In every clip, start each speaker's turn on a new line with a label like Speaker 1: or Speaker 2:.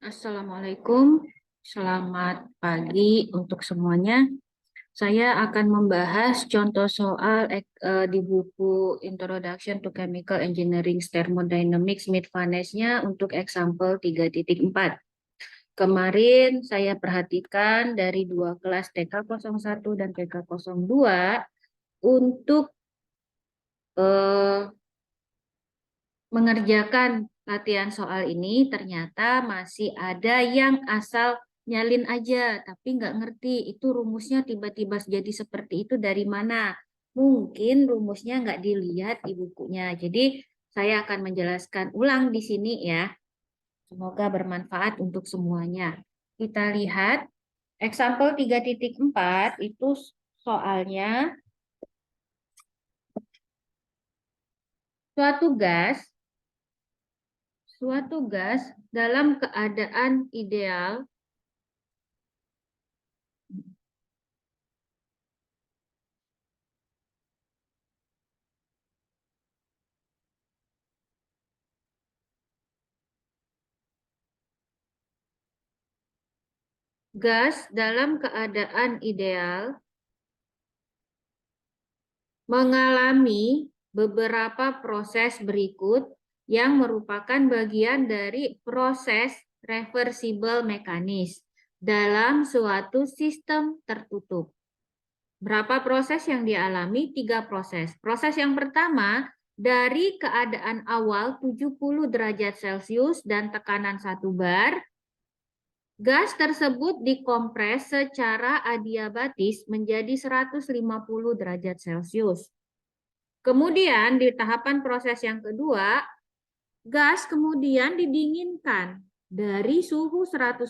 Speaker 1: Assalamualaikum, selamat pagi untuk semuanya. Saya akan membahas contoh soal di buku Introduction to Chemical Engineering Thermodynamics Mid-Vanes-nya untuk example 3.4. Kemarin saya perhatikan dari dua kelas TK01 dan TK02 untuk eh, mengerjakan latihan soal ini ternyata masih ada yang asal nyalin aja, tapi nggak ngerti itu rumusnya tiba-tiba jadi seperti itu dari mana. Mungkin rumusnya nggak dilihat di bukunya. Jadi saya akan menjelaskan ulang di sini ya. Semoga bermanfaat untuk semuanya. Kita lihat example 3.4 itu soalnya suatu gas dalam keadaan ideal gas dalam keadaan ideal mengalami beberapa proses berikut yang merupakan bagian dari proses reversible mekanis dalam suatu sistem tertutup. Berapa proses yang dialami? 3 proses. Proses yang pertama, dari keadaan awal 70 derajat Celcius dan tekanan 1 bar, gas tersebut dikompres secara adiabatis menjadi 150 derajat Celcius. Kemudian di tahapan proses yang kedua, gas kemudian didinginkan dari suhu 150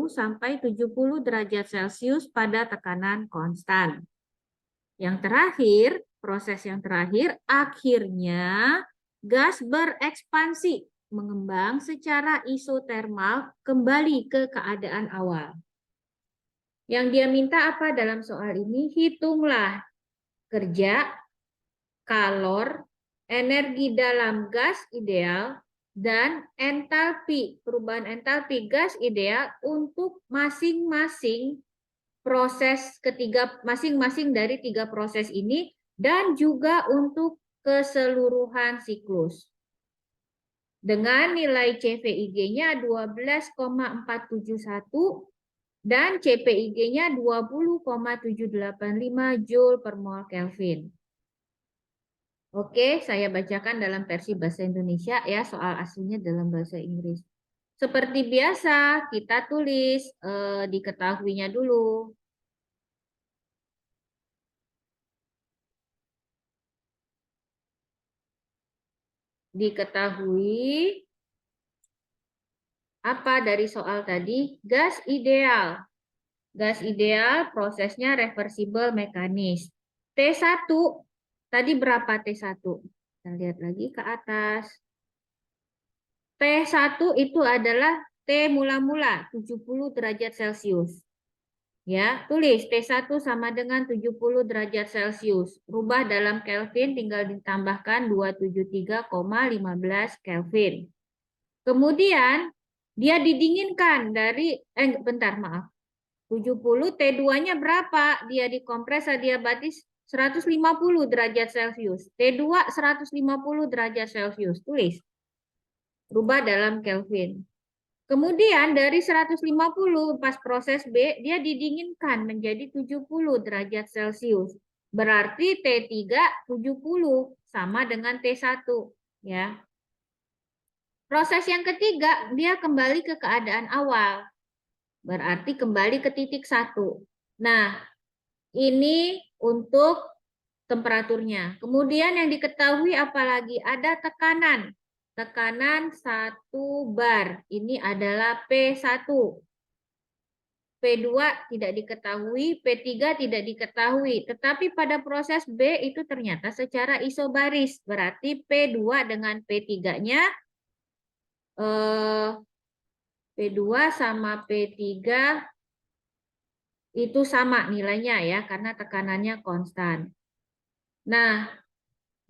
Speaker 1: sampai 70 derajat Celcius pada tekanan konstan. Yang terakhir, proses yang terakhir, akhirnya gas berekspansi, mengembang secara isotermal kembali ke keadaan awal. Yang dia minta apa dalam soal ini? Hitunglah kerja, kalor, energi dalam gas ideal, dan entalpi, perubahan entalpi gas ideal untuk masing-masing proses ketiga, masing-masing dari 3 proses ini, dan juga untuk keseluruhan siklus. Dengan nilai CVIG-nya 12,471 dan CPIG-nya 20,785 Joule per mol Kelvin. Oke, saya bacakan dalam versi bahasa Indonesia ya, soal aslinya dalam bahasa Inggris. Seperti biasa, kita tulis diketahuinya dulu. Diketahui apa dari soal tadi? Gas ideal. Gas ideal prosesnya reversible mekanis. T1, tadi berapa T1? Kita lihat lagi ke atas. T1 itu adalah T mula-mula 70 derajat Celcius. Ya, tulis T1 sama dengan 70 derajat Celcius. Rubah dalam Kelvin tinggal ditambahkan 273,15 Kelvin. Kemudian dia didinginkan dari bentar maaf. 70 T2-nya berapa? Dia dikompres adiabatis 150 derajat Celcius. T2 150 derajat Celcius. Tulis. Rubah dalam Kelvin. Kemudian dari 150 pas proses B dia didinginkan menjadi 70 derajat Celcius. Berarti T3 70 sama dengan T1 ya. Proses yang ketiga dia kembali ke keadaan awal. Berarti kembali ke titik 1. Nah, ini untuk temperaturnya. Kemudian yang diketahui apalagi ada tekanan. Tekanan 1 bar. Ini adalah P1. P2 tidak diketahui, P3 tidak diketahui. Tetapi pada proses B itu ternyata secara isobaris. Berarti P2 dengan P3-nya P2 sama P3 itu sama nilainya ya, karena tekanannya konstan. Nah,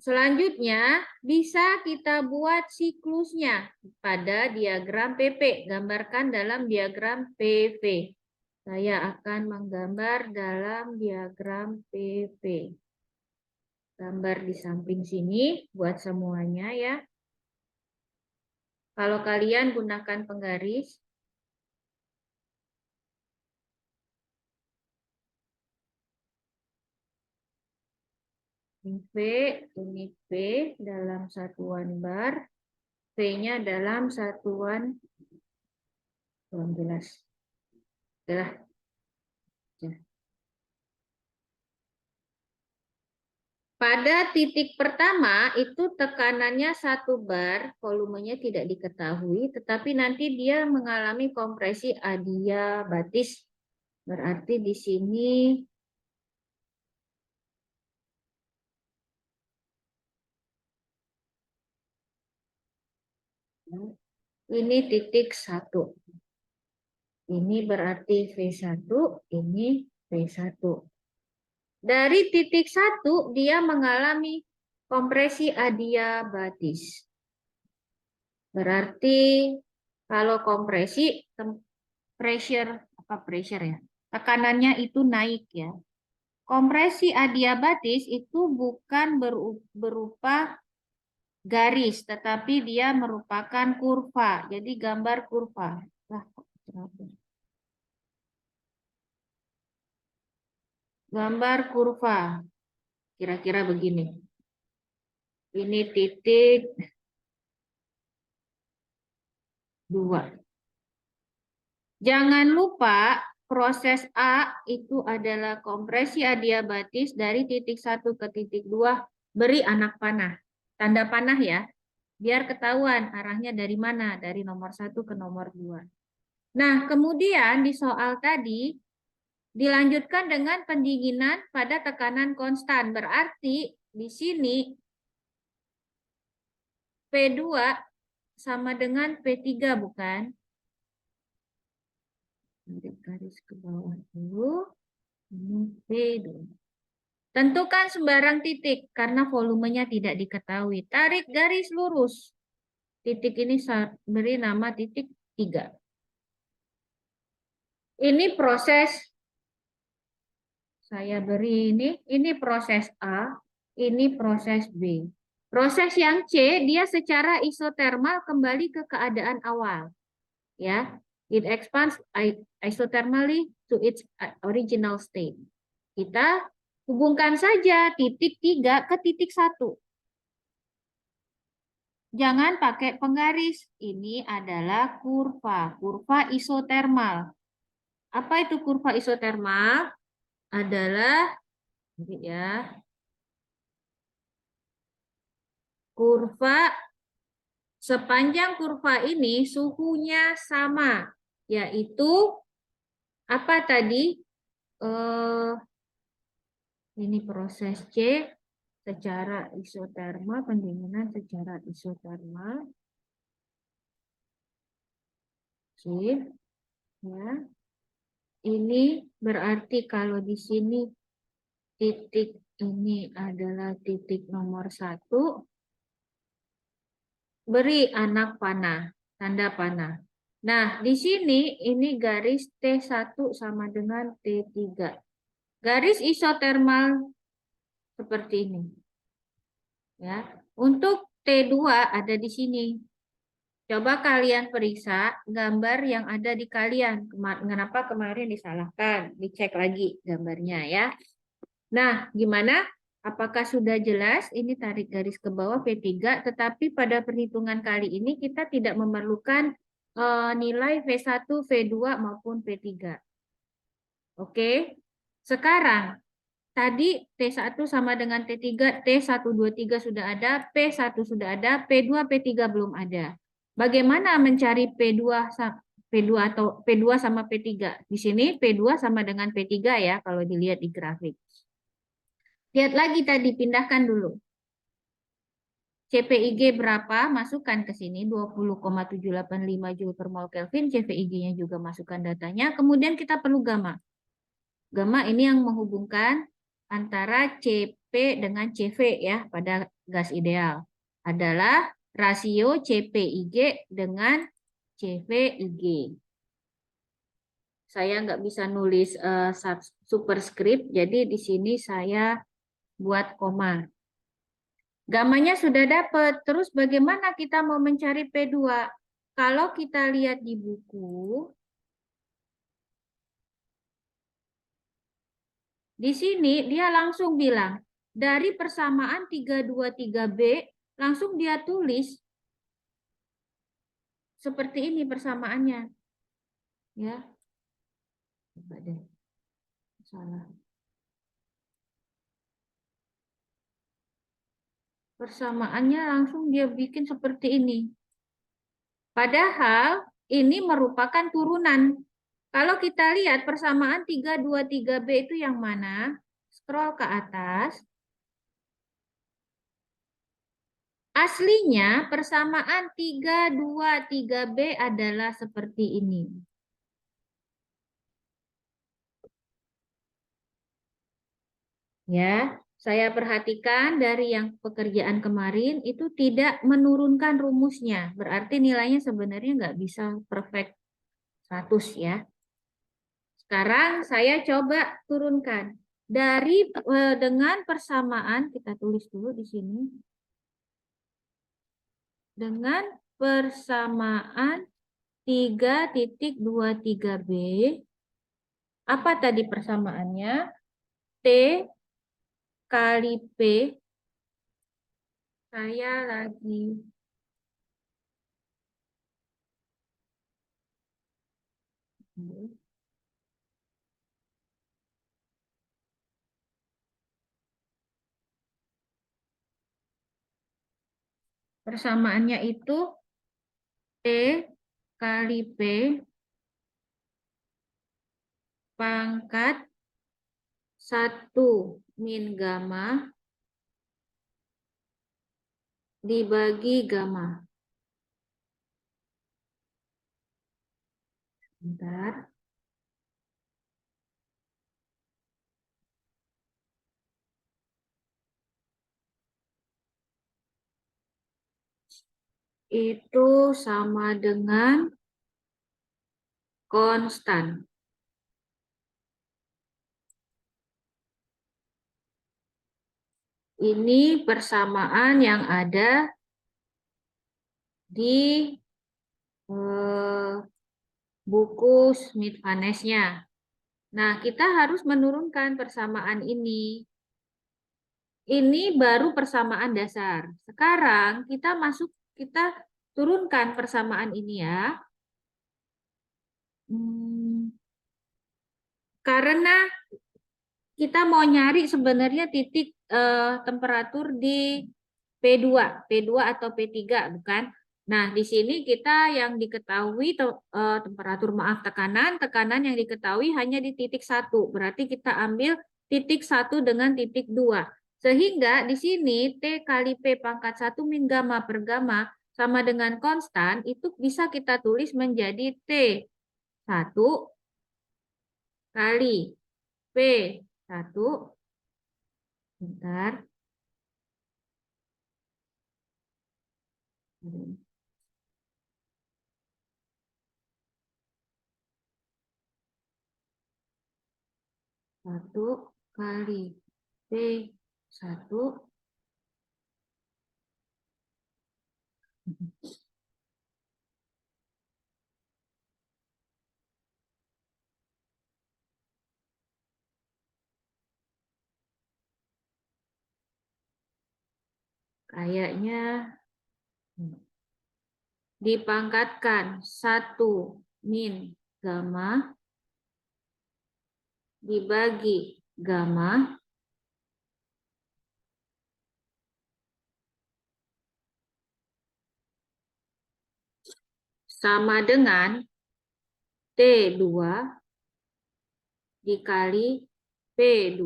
Speaker 1: Selanjutnya, bisa kita buat siklusnya pada diagram PP. Gambarkan dalam diagram PV. Saya akan menggambar dalam diagram PP. Gambar di samping sini buat semuanya ya. Kalau kalian gunakan penggaris, ini V, ini P dalam satuan bar, V-nya dalam satuan belum jelas. Jelas. Pada titik pertama itu tekanannya 1 bar, volumenya tidak diketahui, tetapi nanti dia mengalami kompresi adiabatis. Berarti di sini ini titik 1. Ini berarti V1, ini V1. Dari titik 1 dia mengalami kompresi adiabatis. Berarti kalau kompresi pressure ya. Tekanannya itu naik ya. Kompresi adiabatis itu bukan berupa garis, tetapi dia merupakan kurva. Jadi gambar kurva. Gambar kurva. Kira-kira begini. Ini titik 2. Jangan lupa proses A itu adalah kompresi adiabatis dari titik 1 ke titik 2. Beri anak panah. Tanda panah ya. Biar ketahuan arahnya dari mana. Dari nomor 1 ke nomor 2. Nah, kemudian di soal tadi dilanjutkan dengan pendinginan pada tekanan konstan. Berarti di sini P2 sama dengan P3 bukan? Nanti garis ke bawah dulu. Ini P2. Tentukan sembarang titik karena volumenya tidak diketahui. Tarik garis lurus. Titik ini beri nama titik 3. Ini proses, saya beri ini proses A, ini proses B. Proses yang C, dia secara isotermal kembali ke keadaan awal. Ya, it expands isothermally to its original state. Kita hubungkan saja titik 3 ke titik 1. Jangan pakai penggaris. Ini adalah kurva isotermal. Apa itu kurva isotermal? Adalah ya, kurva sepanjang kurva ini suhunya sama, yaitu apa tadi? Ini proses C secara isotermal, pendinginan secara isotermal. C, ya. Ini berarti kalau di sini titik ini adalah titik nomor 1. Beri anak panah, tanda panah. Nah, di sini ini garis T1 sama dengan T3. Garis isotermal seperti ini. Ya. Untuk T2 ada di sini. Coba kalian periksa gambar yang ada di kalian. Kenapa kemarin disalahkan? Dicek lagi gambarnya ya. Nah, gimana? Apakah sudah jelas? Ini tarik garis ke bawah P3, tetapi pada perhitungan kali ini kita tidak memerlukan nilai V1, V2 maupun P3. Oke. Sekarang, tadi T1 sama dengan T3, T123 sudah ada, P1 sudah ada, P2, P3 belum ada. Bagaimana mencari P2 atau P2 sama P3? Di sini P2 sama dengan P3 ya kalau dilihat di grafik. Lihat lagi tadi, pindahkan dulu. CPIG berapa? Masukkan ke sini 20,785 Joule per mol Kelvin. CPIG-nya juga masukkan datanya. Kemudian kita perlu gamma. Gamma ini yang menghubungkan antara CP dengan CV ya pada gas ideal adalah rasio CPIG dengan CVIG. Saya nggak bisa nulis superscript, jadi di sini saya buat koma. Gamanya sudah dapat, terus bagaimana kita mau mencari P2? Kalau kita lihat di buku, di sini dia langsung bilang, dari persamaan 323B, langsung dia tulis seperti ini persamaannya. Ya, coba deh, salah. Persamaannya langsung dia bikin seperti ini. Padahal ini merupakan turunan. Kalau kita lihat persamaan 323B itu yang mana? Scroll ke atas. Aslinya persamaan 323B adalah seperti ini. Ya, saya perhatikan dari yang pekerjaan kemarin itu tidak menurunkan rumusnya. Berarti nilainya sebenarnya nggak bisa perfect 100 ya. Sekarang saya coba turunkan. Dengan persamaan, kita tulis dulu di sini. Dengan persamaan 3.23B, apa tadi persamaannya? T kali P, saya lagi persamaannya itu T kali P pangkat 1 min gamma dibagi gamma. Bentar. Itu sama dengan konstan. Ini persamaan yang ada di buku Smith-Vaness-nya. Nah, kita harus menurunkan persamaan ini. Ini baru persamaan dasar. Sekarang kita turunkan persamaan ini ya. Karena kita mau nyari sebenarnya titik temperatur di P2 atau P3 bukan? Nah, di sini kita yang diketahui temperatur, maaf, tekanan yang diketahui hanya di titik 1. Berarti kita ambil titik 1 dengan titik 2. Sehingga di sini T kali P pangkat 1 min gamma per gamma sama dengan konstan, itu bisa kita tulis menjadi T1 kali P1, bentar. Satu kali P1 kayaknya dipangkatkan 1 min gamma dibagi gamma sama dengan T2 dikali P2.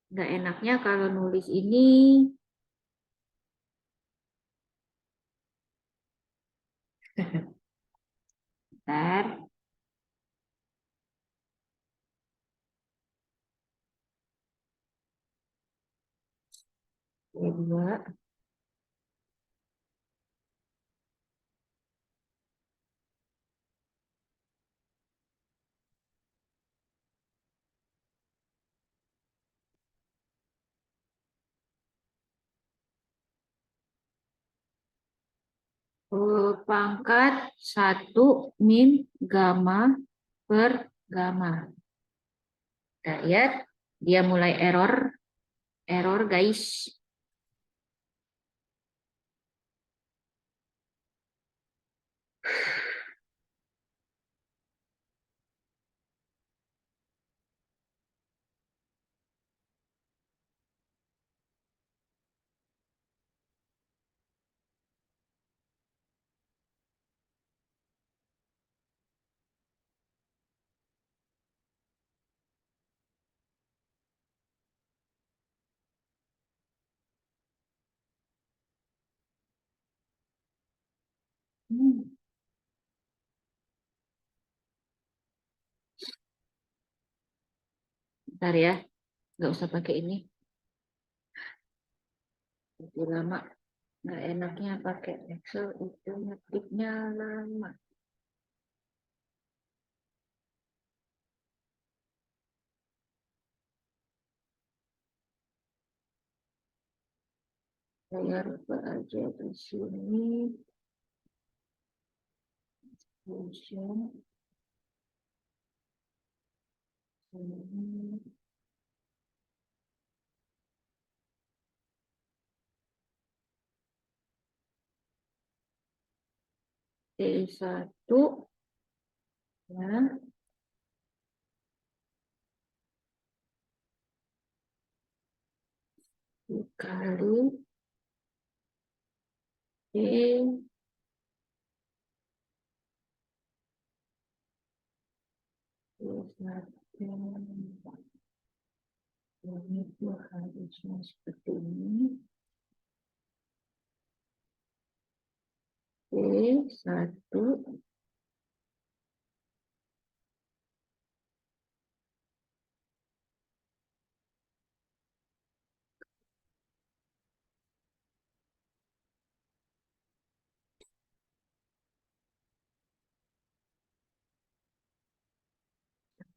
Speaker 1: Nggak enaknya kalau nulis ini. Bentar. P2 pangkat 1 min gamma per gamma. Kita lihat, dia mulai error guys. Bentar ya, nggak usah pakai ini. Lebih lama, nggak enaknya pakai Excel itu ngetiknya lama. Saya rubah aja di sini. Function. T1 ya, dikali T1 ini tuh harusnya seperti ini. T1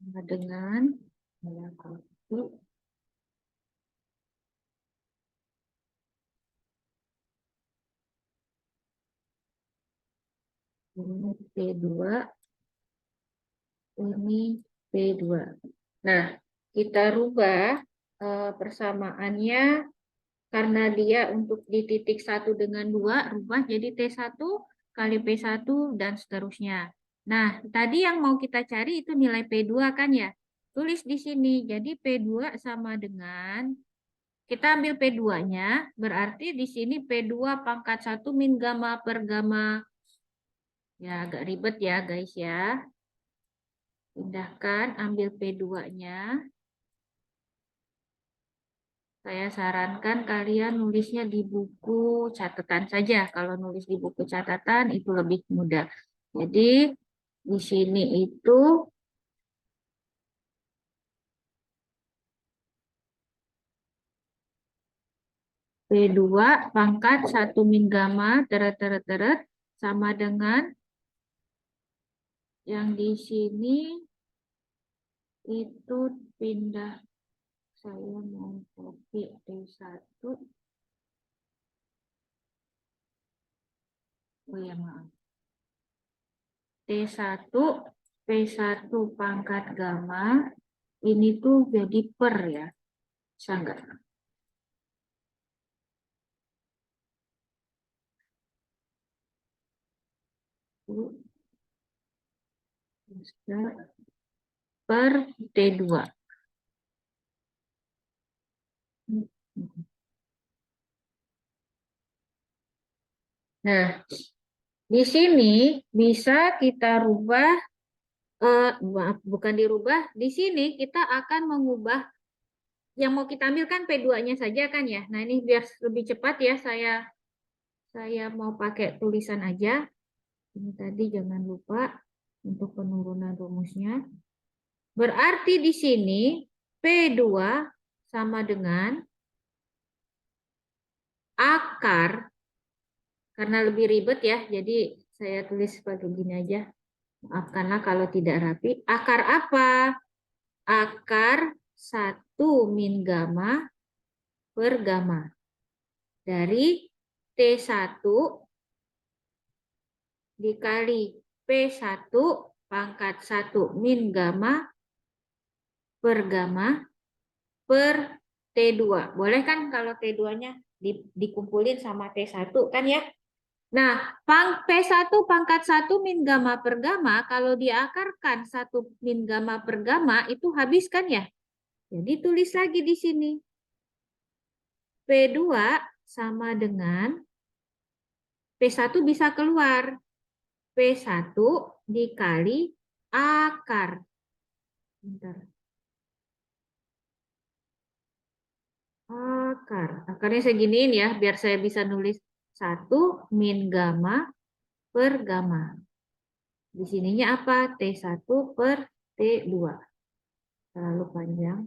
Speaker 1: sama dengan ini P2, ini P2. Nah, kita rubah persamaannya karena dia untuk di titik 1 dengan 2, rubah jadi T1 kali P1 dan seterusnya. Nah, tadi yang mau kita cari itu nilai P2 kan ya? Tulis di sini. Jadi P2 sama dengan, kita ambil P2-nya, berarti di sini P2 pangkat 1 min gamma per gamma. Ya, agak ribet ya guys ya. Pindahkan, ambil P2-nya. Saya sarankan kalian nulisnya di buku catatan saja. Kalau nulis di buku catatan itu lebih mudah. Jadi di sini itu P2 pangkat 1 min gamma teret sama dengan yang di sini itu pindah. Saya mau copy T1. Oh ya maaf. T1 P1 pangkat gamma ini tuh jadi per ya. Bisa enggak? Per T2. Nah, di sini bisa kita rubah, bukan dirubah, di sini kita akan mengubah, yang mau kita ambil kan P2-nya saja kan ya. Nah ini biar lebih cepat ya, saya mau pakai tulisan aja. Ini tadi jangan lupa untuk penurunan rumusnya. Berarti di sini P2 sama dengan akar, karena lebih ribet ya, jadi saya tulis sebagai gini aja. Maafkanlah kalau tidak rapi. Akar apa? Akar 1 min gamma per gamma. Dari T1 dikali P1 pangkat 1 min gamma per gamma per T2. Boleh kan kalau T2-nya dikumpulin sama T1 kan ya? Nah, P1 pangkat 1 min gamma per gamma, kalau diakarkan 1 min gamma per gamma, itu habis kan ya? Jadi tulis lagi di sini. P2 sama dengan P1 bisa keluar. P1 dikali akar. Bentar. Akarnya seginiin ya, biar saya bisa nulis 1 min gamma per gamma. Di sininya apa? T1 per T2. Terlalu panjang.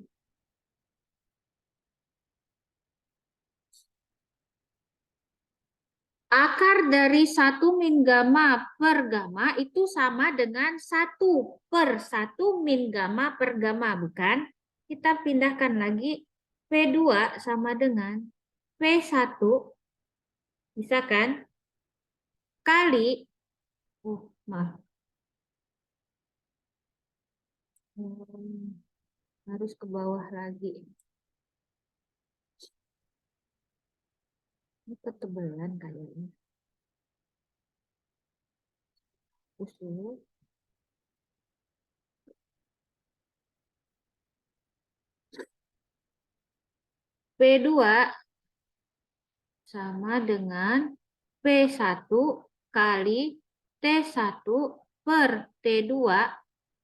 Speaker 1: Akar dari 1 min gamma per gamma itu sama dengan 1 per 1 min gamma per gamma, bukan? Kita pindahkan lagi. P2 sama dengan P1, bisa kan? Kali, maaf. Harus ke bawah lagi. Ini ketebalan kayaknya. Usul. P2 sama dengan P1 kali T1 per T2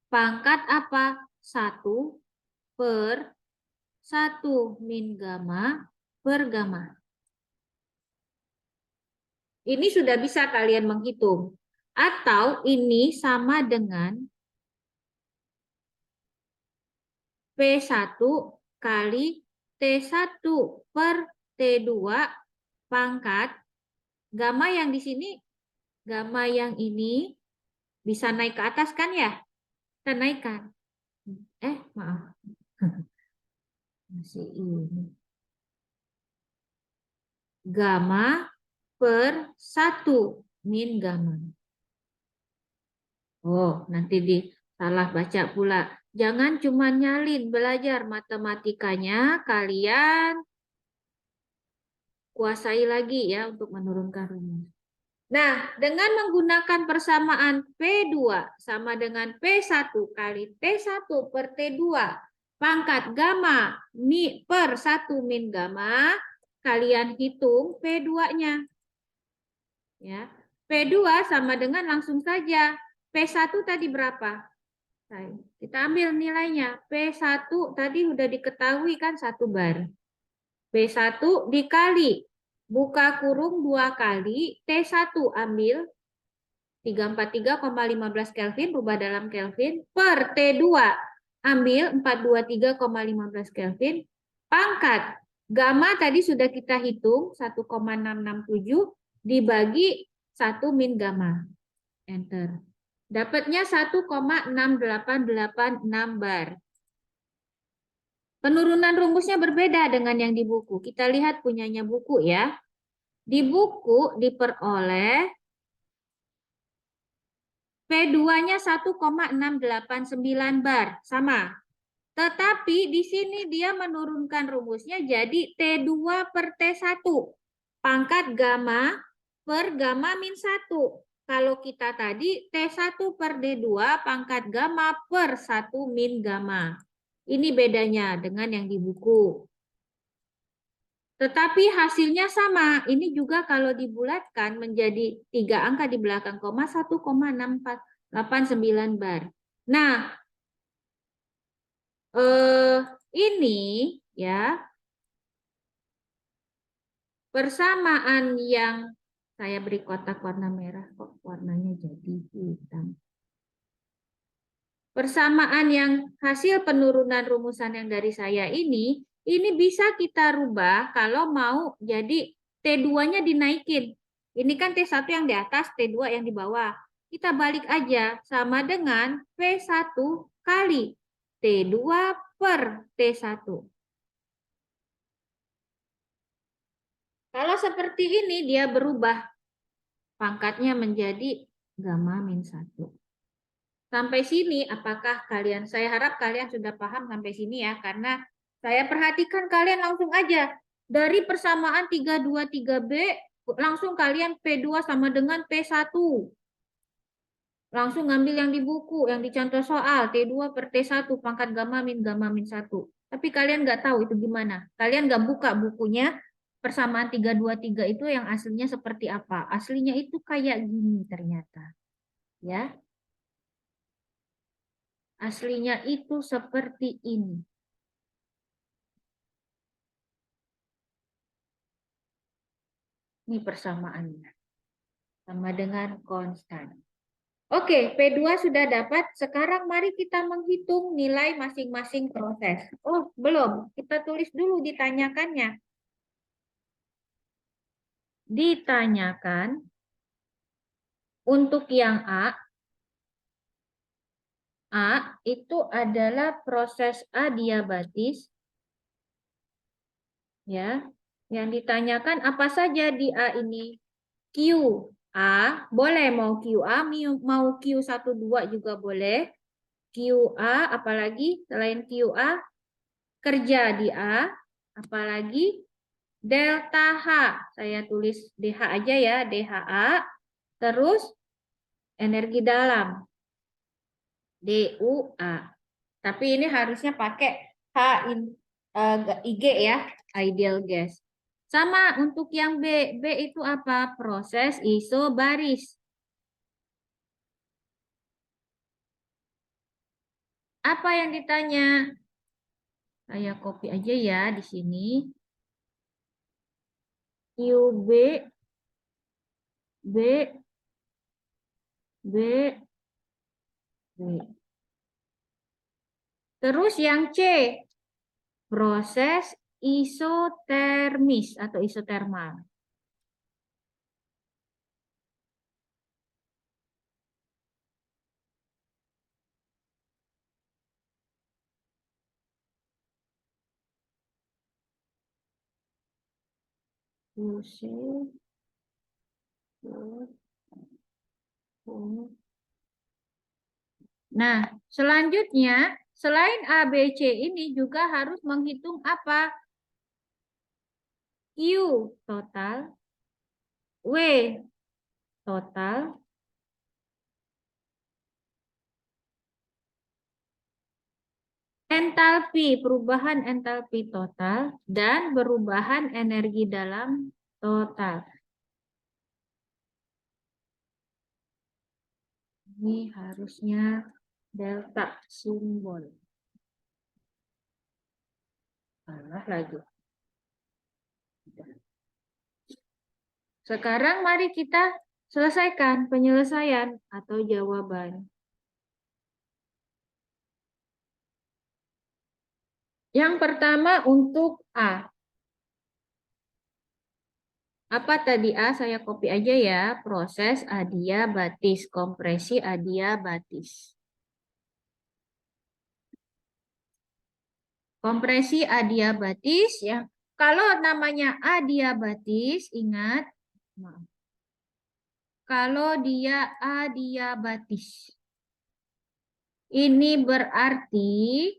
Speaker 1: pangkat apa? 1 per 1 min gamma per gamma. Ini sudah bisa kalian menghitung. Atau ini sama dengan P1 kali T1 per T2 pangkat gamma yang di sini, gamma yang ini bisa naik ke atas kan ya? Kita naikkan. Maaf. Masih ini. Gamma per 1 min gamma. Oh, nanti salah baca pula. Jangan cuma nyalin belajar matematikanya, kalian kuasai lagi ya untuk menurunkan rumus. Nah, dengan menggunakan persamaan P2 sama dengan P1 kali T1 per T2 pangkat gamma per 1 min gamma, kalian hitung P2-nya. Ya. P2 sama dengan langsung saja. P1 tadi berapa? Kita ambil nilainya. P1 tadi udah diketahui kan 1 bar. P1 dikali buka kurung 2 kali T1 ambil 343,15 Kelvin rubah dalam Kelvin per T2 ambil 423,15 Kelvin pangkat gamma tadi sudah kita hitung 1,667 dibagi 1 min gamma. Enter. Dapatnya 1,6886 bar. Penurunan rumusnya berbeda dengan yang di buku. Kita lihat punyanya buku ya. Di buku diperoleh P2-nya 1,689 bar. Sama. Tetapi di sini dia menurunkan rumusnya jadi T2 per T1. Pangkat gamma per gamma min 1. Kalau kita tadi T1 per D2 pangkat gamma per 1 min gamma. Ini bedanya dengan yang di buku. Tetapi hasilnya sama. Ini juga kalau dibulatkan menjadi 3 angka di belakang koma 1,6489 bar. Nah, ini ya persamaan yang saya beri kotak warna merah kok warnanya jadi hitam. Persamaan yang hasil penurunan rumusan yang dari saya ini bisa kita rubah kalau mau jadi T2-nya dinaikin. Ini kan T1 yang di atas, T2 yang di bawah. Kita balik aja, sama dengan P1 kali T2 per T1. Kalau seperti ini, dia berubah pangkatnya menjadi gamma min 1. Sampai sini, apakah kalian, saya harap kalian sudah paham sampai sini ya, karena saya perhatikan kalian langsung aja. Dari persamaan 323B, langsung kalian P2 sama dengan P1. Langsung ngambil yang di buku, yang di contoh soal, T2 per T1, pangkat gamma min 1. Tapi kalian nggak tahu itu gimana. Kalian nggak buka bukunya, persamaan 323 itu yang aslinya seperti apa. Aslinya itu kayak gini ternyata. Ya, aslinya itu seperti ini. Ini persamaannya. Sama dengan konstan. Oke, P2 sudah dapat. Sekarang mari kita menghitung nilai masing-masing proses. Oh, belum. Kita tulis dulu ditanyakannya. Ditanyakan untuk yang A itu adalah proses adiabatis. Ya, yang ditanyakan apa saja di A ini? QA, boleh mau QA, mau Q12 juga boleh. QA, apalagi selain QA, kerja di A, apalagi delta H. Saya tulis DH aja ya, DHA. Terus energi dalam, DUA. Tapi ini harusnya pakai H IG ya, ideal gas. Sama untuk yang B. B itu apa? Proses isobaris. Apa yang ditanya? Saya copy aja ya di sini. QB, B, B, B. Terus yang C, proses isotermis atau isotermal. QC, Nah, selanjutnya, selain A, B, C ini juga harus menghitung apa? Q total, W total, entalpi, perubahan entalpi total, dan perubahan energi dalam total. Ini harusnya delta simbol. Salah lagi. Sekarang mari kita selesaikan penyelesaian atau jawaban. Yang pertama untuk A. Apa tadi A? Saya copy aja ya. Proses adiabatis, kompresi adiabatis. Kompresi adiabatis ya. Kalau namanya adiabatis, ingat, maaf. Kalau dia adiabatis, ini berarti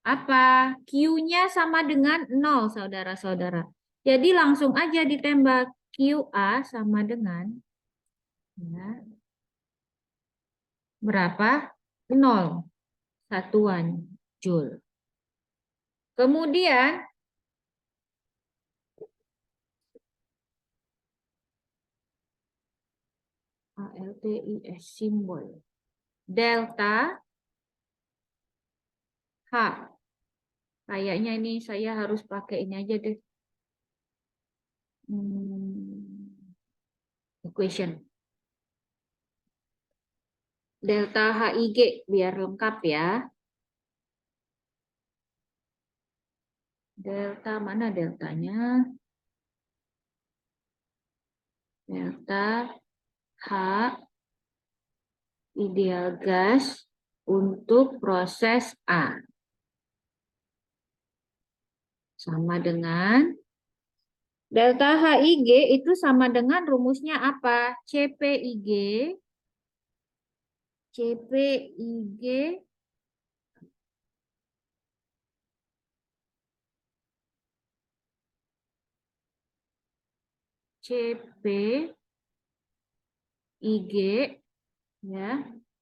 Speaker 1: apa? Q-nya sama dengan 0, saudara-saudara. Jadi langsung aja ditembak QA sama dengan ya, berapa? 0 satuan Joule. Kemudian ALTIS simbol. Delta H. Kayaknya ini saya harus pakai ini aja deh. Equation. Delta HIG biar lengkap ya. Delta mana deltanya? delta H ideal gas untuk proses A. Sama dengan delta HIG itu sama dengan rumusnya apa? CPIG CPIG ya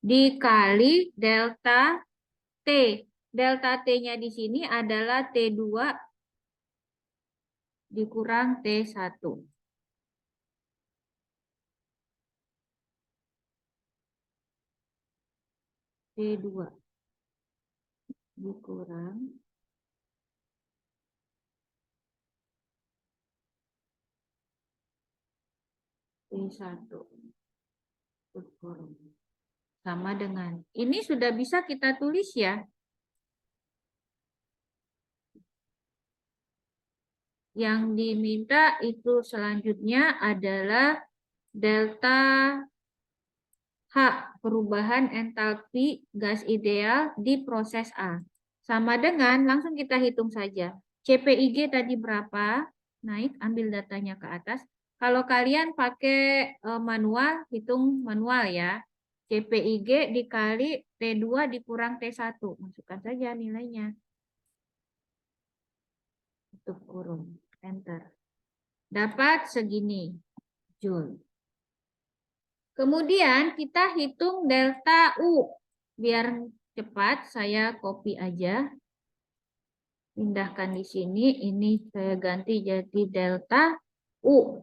Speaker 1: dikali delta T. Delta T-nya di sini adalah T2 dikurang T1. T2 dikurang T1. Sama dengan. Ini sudah bisa kita tulis ya. Yang diminta itu selanjutnya adalah delta H, perubahan entalpi gas ideal di proses A. Sama dengan, langsung kita hitung saja. CPIG tadi berapa? Naik, ambil datanya ke atas. Kalau kalian pakai manual, hitung manual ya. CPIG dikali T2 dikurang T1. Masukkan saja nilainya. Tutup kurung. Enter. Dapat segini. Joule. Kemudian kita hitung delta U. Biar cepat, saya copy aja. Pindahkan di sini. Ini saya ganti jadi delta U.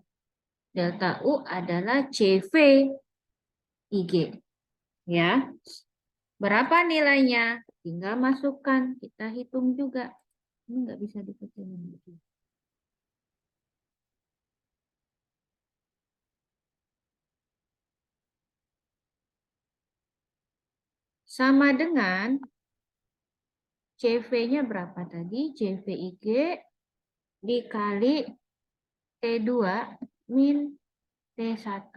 Speaker 1: Delta U adalah CVIG. Ya. Berapa nilainya? Tinggal masukkan. Kita hitung juga. Ini nggak bisa dikecilin. Sama dengan CV-nya berapa tadi? CVIG dikali T2 min T1.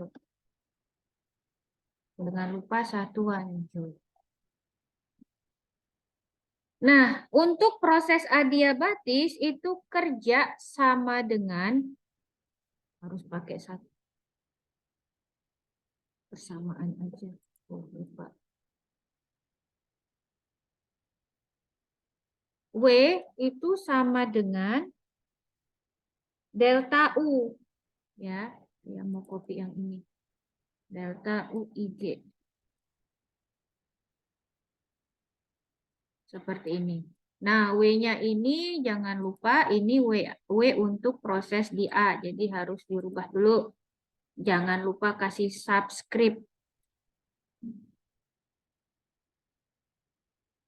Speaker 1: Jangan lupa satuan. Nah, untuk proses adiabatis itu kerja sama dengan, harus pakai satu persamaan aja. Oh, lupa. W itu sama dengan delta U. Ya, yang mau copy yang ini. Delta UIG. Seperti ini. Nah, W-nya ini jangan lupa ini W untuk proses di A. Jadi harus dirubah dulu. Jangan lupa kasih subscript.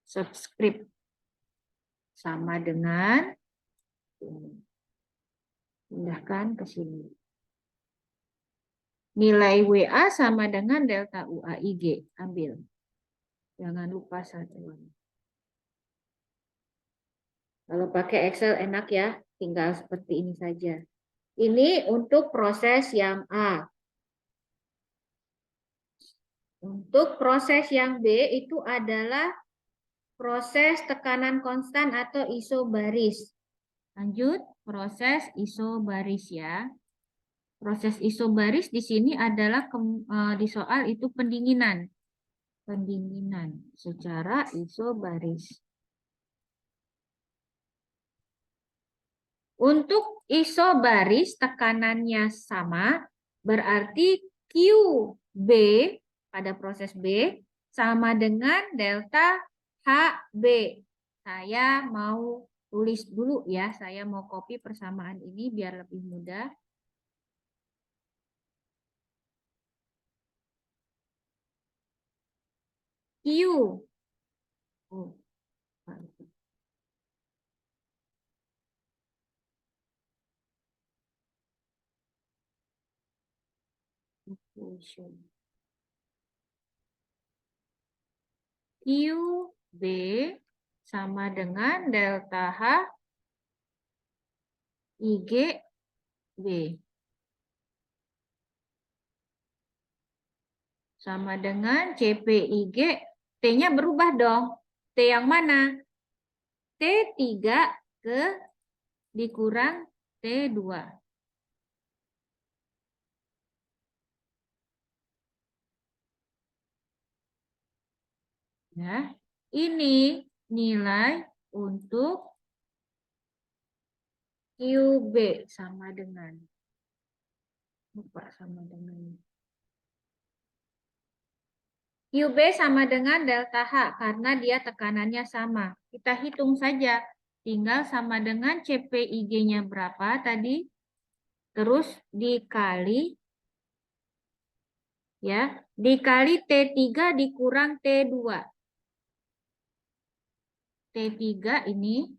Speaker 1: Subscript. Sama dengan pindahkan ke sini. Nilai WA sama dengan delta UAIG. Ambil. Jangan lupa satuan. Kalau pakai Excel enak ya. Tinggal seperti ini saja. Ini untuk proses yang A. Untuk proses yang B itu adalah proses tekanan konstan atau isobaris. Lanjut, proses isobaris ya. Proses isobaris di sini adalah di soal itu pendinginan. Pendinginan secara isobaris. Untuk isobaris tekanannya sama, berarti QB pada proses B sama dengan delta HB. Saya mau tulis dulu ya, saya mau copy persamaan ini biar lebih mudah. Q. Oh, QB sama dengan delta H IG B. sama dengan CPIG. T-nya berubah dong. T yang mana? T3 ke dikurang T2. Ya, ini nilai untuk QB sama dengan, lupa sama dengan. QB sama dengan delta H karena dia tekanannya sama. Kita hitung saja. Tinggal sama dengan CPIG-nya berapa tadi. Terus dikali, ya, dikali T3 dikurang T2. T3 ini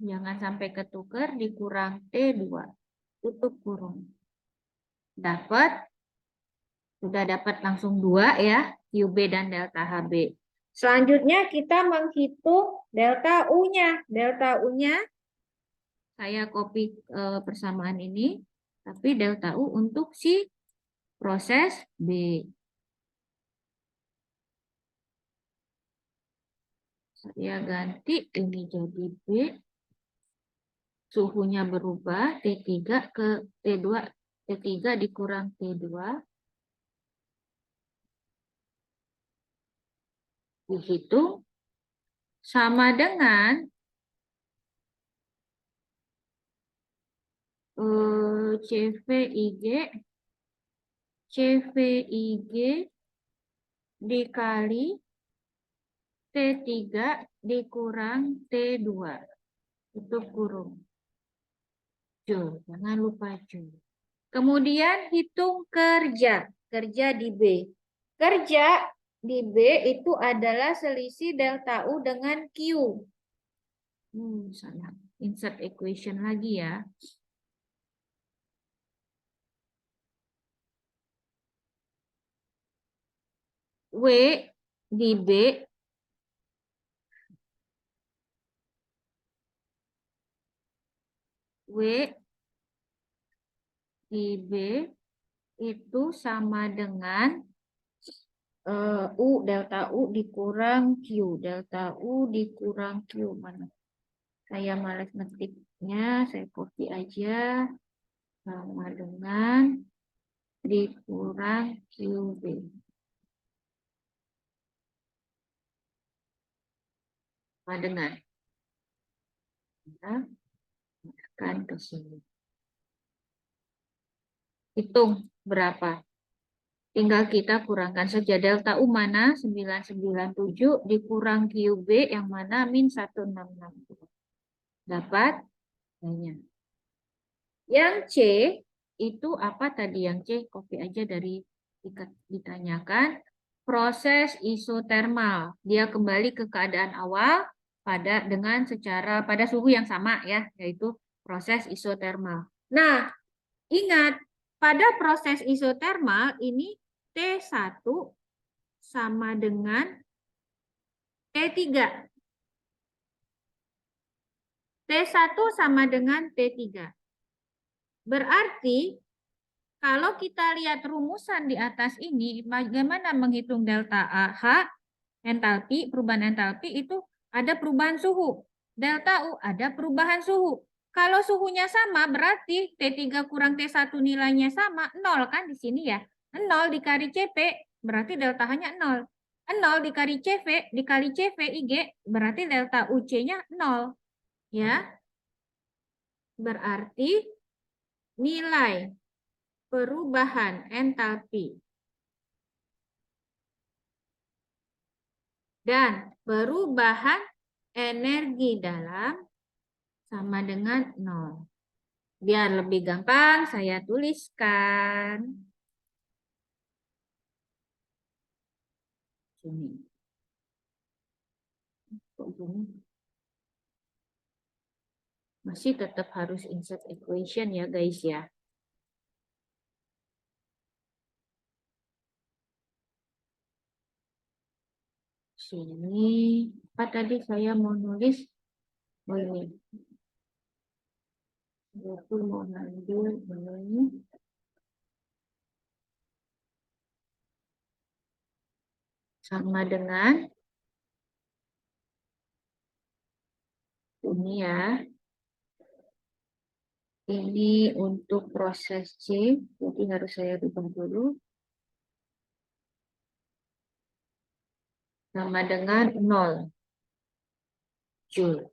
Speaker 1: jangan sampai ketukar, dikurang T2. Tutup kurung. Sudah dapat langsung 2 ya, QB dan delta HB. Selanjutnya kita menghitung delta U-nya. Delta U-nya saya copy persamaan ini, tapi delta U untuk si proses B. Saya ganti ini jadi B. Suhunya berubah, T3 ke T2, T3 dikurang T2. Dihitung sama dengan CVIG dikali T3 dikurang T2. Tutup kurung. Joule, jangan lupa Joule. Kemudian hitung kerja. Kerja di B. Kerja di B itu adalah selisih delta U dengan Q. Salah. Insert equation lagi ya. W di B W di B itu sama dengan U, delta U dikurang Q. Delta U dikurang Q. Mana? Saya malas ngetiknya, saya copy aja. Sama dengan dikurang QB. Sama dengan. Ya, akan ke sini. Hitung berapa. Tinggal kita kurangkan saja delta U mana 997 dikurang QB yang mana min 1660. Dapat banyak. Yang C itu apa tadi yang C? Copy aja dari ditanyakan. Proses isotermal. Dia kembali ke keadaan awal pada suhu yang sama ya, yaitu proses isotermal. Nah, ingat pada proses isotermal ini T1 sama dengan T3. T1 sama dengan T3. Berarti kalau kita lihat rumusan di atas ini, bagaimana menghitung delta H, entalpi, perubahan entalpi itu ada perubahan suhu. Delta U ada perubahan suhu. Kalau suhunya sama, berarti T3 kurang T1 nilainya sama, 0 kan di sini ya. 0 dikali CP, berarti delta H-nya 0. 0 dikali CVIG, berarti delta UC-nya 0. Ya, berarti nilai perubahan entalpi dan perubahan energi dalam sama dengan 0. Biar lebih gampang saya tuliskan. Sini. Kok gini? Masih tetap harus insert equation ya guys ya. Sini. Apa tadi saya mau nulis? Oh ini. Aku mau ngambil ini. sama dengan ini ya. Ini untuk proses C, jadi harus saya rubah dulu. Sama dengan 0 Joule.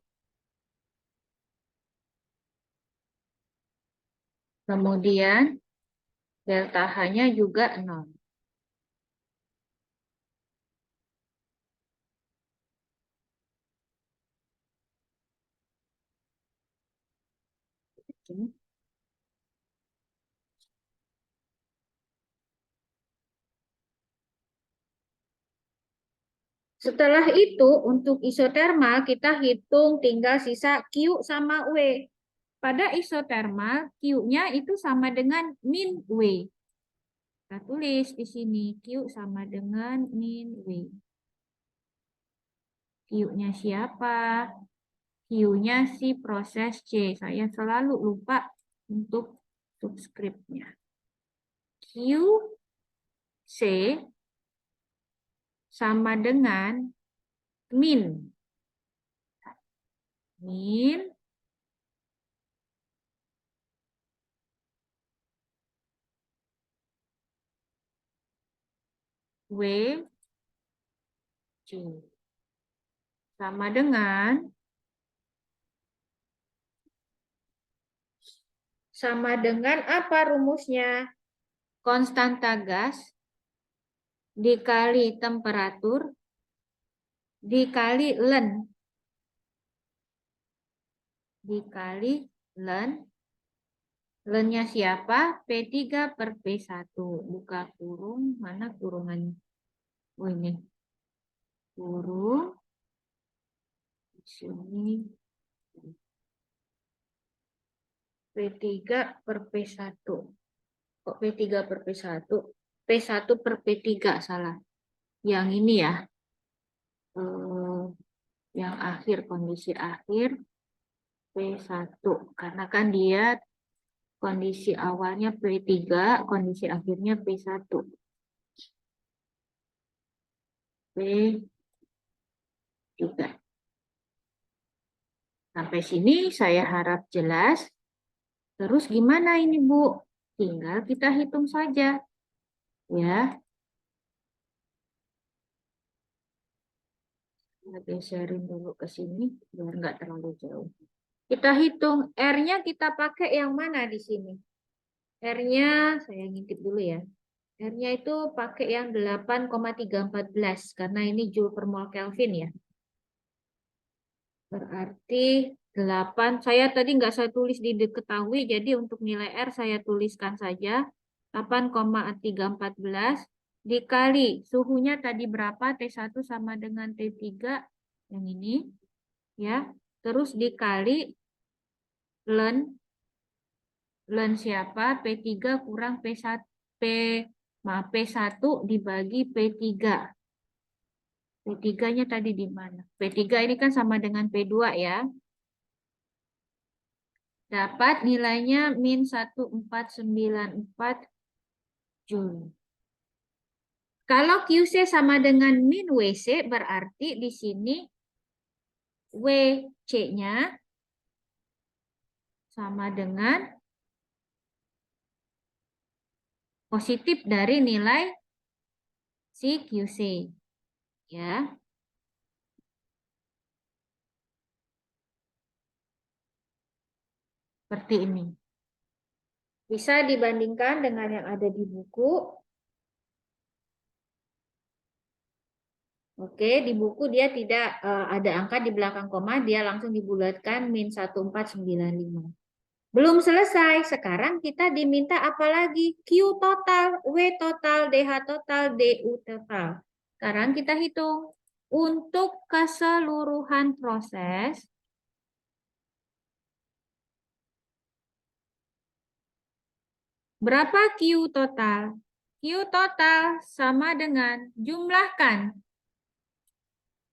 Speaker 1: Kemudian delta H-nya juga 0. Setelah itu untuk isotermal kita hitung tinggal sisa Q sama W. Pada isotermal Q-nya itu sama dengan min W. Kita tulis di sini Q sama dengan min W. Q-nya siapa? Q-nya si proses C. Saya selalu lupa untuk subscript-nya. Q C sama dengan min W C sama dengan apa rumusnya? Konstanta gas dikali temperatur dikali Ln dikali Ln. Ln-nya siapa? P3 per P1. Buka kurung, mana kurungannya? Oh ini. Kurung. Di sini. P3 per P1. Kok P3 per P1? P1 per P3, salah. Yang ini ya. Yang akhir, kondisi akhir. P1. Karena kan dia kondisi awalnya P3, kondisi akhirnya P1. P3. Sampai sini saya harap jelas. Terus gimana ini, Bu? Tinggal kita hitung saja. Ya. Saya geserin dulu ke sini biar nggak terlalu jauh. Kita hitung R-nya kita pakai yang mana di sini? R-nya saya ngintip dulu ya. R-nya itu pakai yang 8,314 karena ini Joule per mol Kelvin ya. Berarti 8, saya tadi nggak saya tulis di diketahui, jadi untuk nilai R saya tuliskan saja. 8,314 dikali suhunya tadi berapa? T1 sama dengan T3 yang ini ya. Terus dikali Ln siapa? P3 kurang P1 P1 dibagi P3. P3-nya tadi di mana? P3 ini kan sama dengan P2 ya. Dapat nilainya min 1494 Joule. Kalau QC sama dengan min WC, berarti di sini WC-nya sama dengan positif dari nilai si QC. Ya. Seperti ini. Bisa dibandingkan dengan yang ada di buku. Oke, di buku dia tidak ada angka di belakang koma, dia langsung dibulatkan min 1495. Belum selesai, sekarang kita diminta apa lagi? Q total, W total, DH total, DU total. Sekarang kita hitung. Untuk keseluruhan proses, berapa Q total? Q total sama dengan jumlahkan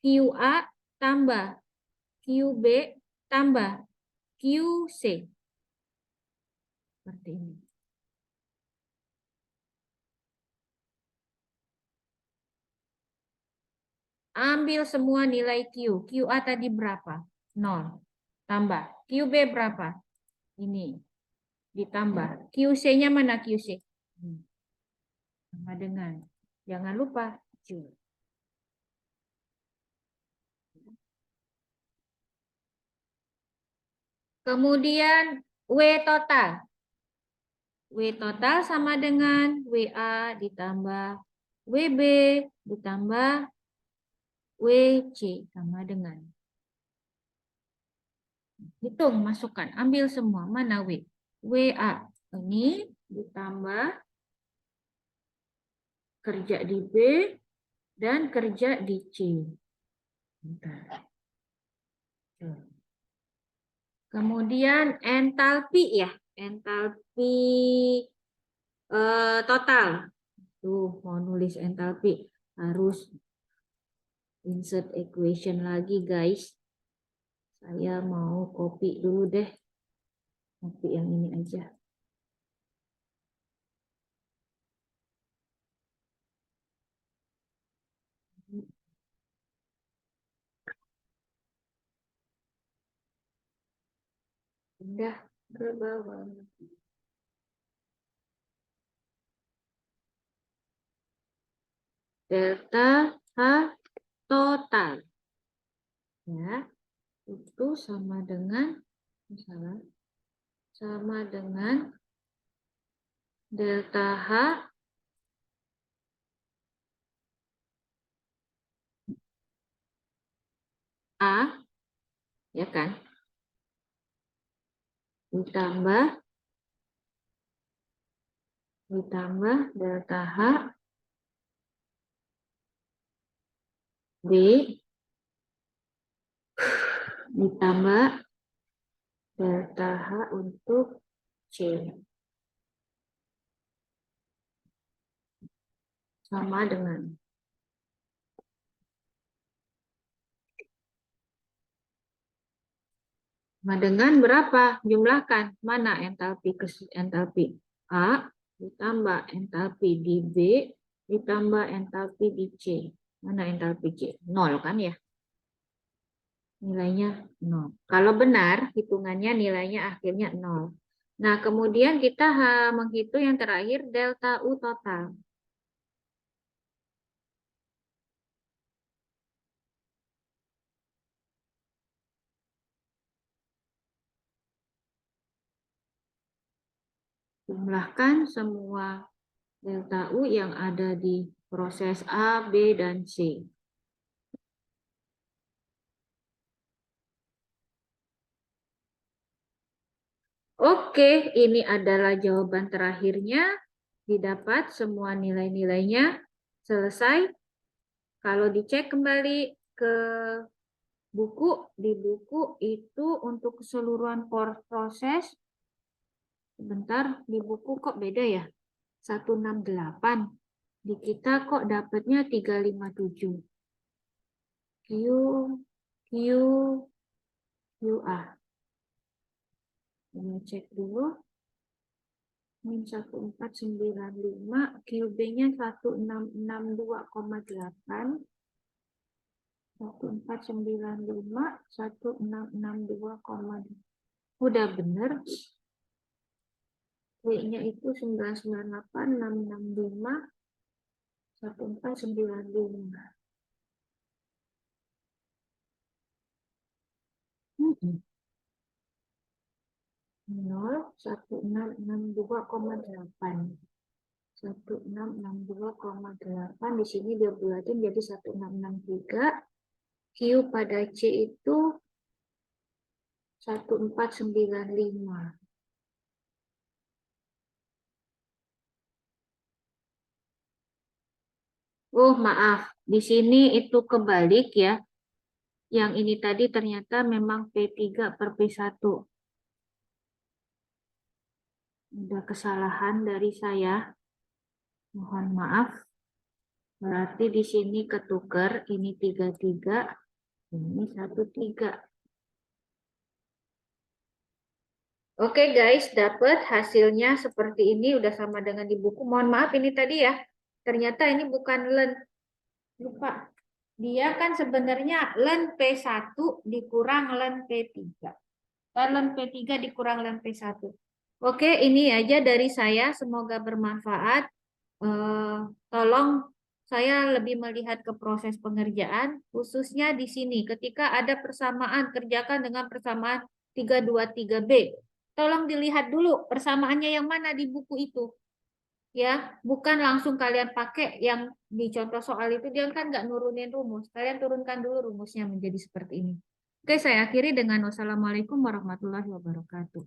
Speaker 1: QA tambah QB tambah QC. Seperti ini. Ambil semua nilai Q. QA tadi berapa? 0. Tambah. QB berapa? Ini. Ditambah. QC-nya mana QC? Sama dengan. Jangan lupa. Q. Kemudian W total. W total sama dengan WA ditambah WB ditambah WC sama dengan. Hitung, masukkan, ambil semua. Mana W? WA ini ditambah kerja di B dan kerja di C. Bentar. Kemudian entalpi ya, entalpi total. Tuh, mau nulis entalpi harus insert equation lagi, guys. Saya mau copy dulu deh. Copy yang ini aja. Pindah ke bawah. Delta H total. Ya, itu sama dengan misalnya sama dengan delta H A, ya kan, ditambah delta H B ditambah delta H untuk C. Sama dengan berapa? Jumlahkan. Mana entalpi ke entalpi A ditambah entalpi di B ditambah entalpi di C. Mana entalpi C? 0 kan ya? Nilainya 0. Kalau benar, hitungannya nilainya akhirnya 0. Nah, kemudian kita menghitung yang terakhir delta U total. Jumlahkan semua delta U yang ada di proses A, B, dan C. Oke, ini adalah jawaban terakhirnya. Didapat semua nilai-nilainya. Selesai. Kalau dicek kembali ke buku, di buku itu untuk keseluruhan proses. Sebentar, di buku kok beda ya? 168. Di kita kok dapatnya 357. Q, Q, QA. Ini cek dulu. Min 1495, QB-nya 1662,8. 1495, 1662,8. Udah bener. W-nya itu 998, 665, 1495. 1662,8. 1662,8. Di sini dia bulatin jadi 1663. Q pada C itu 1495. Oh, maaf. Di sini itu kebalik ya. Yang ini tadi ternyata memang P3 per P1. Ada kesalahan dari saya. Mohon maaf. Berarti di sini ketukar. Ini 33. Ini 13. Oke guys, dapat hasilnya seperti ini. Udah sama dengan di buku. Mohon maaf ini tadi ya. Ternyata ini bukan len. Lupa. Dia kan sebenarnya len P1 dikurang len P3. Len P3 dikurang len P1. Oke, ini aja dari saya. Semoga bermanfaat. Tolong saya lebih melihat ke proses pengerjaan, khususnya di sini. Ketika ada persamaan, kerjakan dengan persamaan 323B. Tolong dilihat dulu persamaannya yang mana di buku itu. Ya, bukan langsung kalian pakai yang di contoh soal itu, dia kan nggak nurunin rumus. Kalian turunkan dulu rumusnya menjadi seperti ini. Oke, saya akhiri dengan wassalamualaikum warahmatullahi wabarakatuh.